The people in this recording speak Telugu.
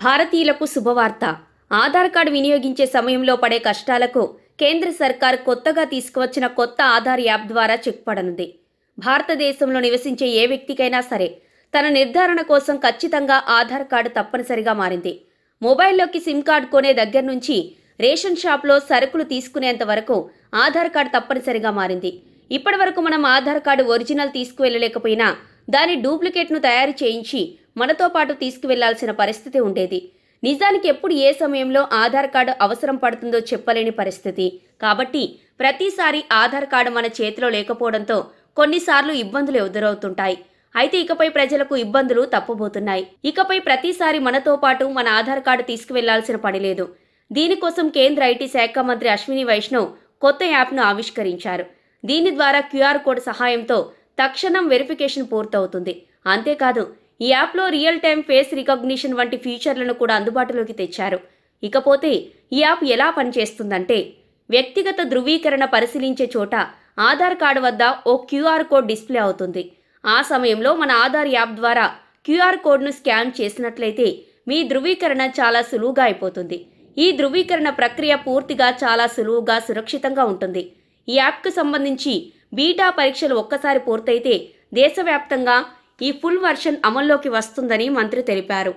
భారతీయులకు శుభవార్త. ఆధార్ కార్డు వినియోగించే సమయంలో పడే కష్టాలకు కేంద్ర సర్కార్ కొత్తగా తీసుకువచ్చిన కొత్త ఆధార్ యాప్ ద్వారా చెక్ పడనుంది. భారతదేశంలో నివసించే ఏ వ్యక్తికైనా సరే తన నిర్ధారణ కోసం ఖచ్చితంగా ఆధార్ కార్డు తప్పనిసరిగా మారింది. మొబైల్లోకి సిమ్ కార్డు కొనే దగ్గర నుంచి రేషన్ షాప్లో సరుకులు తీసుకునేంత వరకు ఆధార్ కార్డు తప్పనిసరిగా మారింది. ఇప్పటి వరకు మనం ఆధార్ కార్డు ఒరిజినల్ తీసుకువెళ్ళలేకపోయినా దాని డూప్లికేట్ను తయారు చేయించి మనతో పాటు తీసుకువెళ్లాల్సిన పరిస్థితి ఉండేది. నిజానికి ఎప్పుడు ఏ సమయంలో ఆధార్ కార్డు అవసరం పడుతుందో చెప్పలేని పరిస్థితి. కాబట్టి ప్రతిసారి ఆధార్ కార్డు మన చేతిలో లేకపోవడంతో కొన్నిసార్లు ఇబ్బందులు ఎదురవుతుంటాయి. అయితే ఇకపై ప్రజలకు ఇబ్బందులు తప్పబోతున్నాయి. ఇకపై ప్రతిసారి మనతో పాటు మన ఆధార్ కార్డు తీసుకువెళ్లాల్సిన పని లేదు. దీనికోసం కేంద్ర ఐటీ శాఖ మంత్రి అశ్విని వైష్ణవ్ కొత్త యాప్ను ఆవిష్కరించారు. దీని ద్వారా క్యూఆర్ కోడ్ సహాయంతో తక్షణం వెరిఫికేషన్ పూర్తవుతుంది. అంతేకాదు ఈ యాప్లో రియల్ టైం ఫేస్ రికగ్నిషన్ వంటి ఫీచర్లను కూడా అందుబాటులోకి తెచ్చారు. ఇకపోతే ఈ యాప్ ఎలా పనిచేస్తుందంటే, వ్యక్తిగత ధృవీకరణ పరిశీలించే చోట ఆధార్ కార్డు వద్ద ఓ క్యూఆర్ కోడ్ డిస్ప్లే అవుతుంది. ఆ సమయంలో మన ఆధార్ యాప్ ద్వారా క్యూఆర్ కోడ్ను స్కాన్ చేసినట్లయితే మీ ధృవీకరణ చాలా సులువుగా అయిపోతుంది. ఈ ధృవీకరణ ప్రక్రియ పూర్తిగా చాలా సులువుగా సురక్షితంగా ఉంటుంది. ఈ యాప్కు సంబంధించి బీటా పరీక్షలు ఒక్కసారి పూర్తయితే దేశవ్యాప్తంగా ఈ ఫుల్ వర్షన్ అమల్లోకి వస్తుందని మంత్రి తెలిపారు.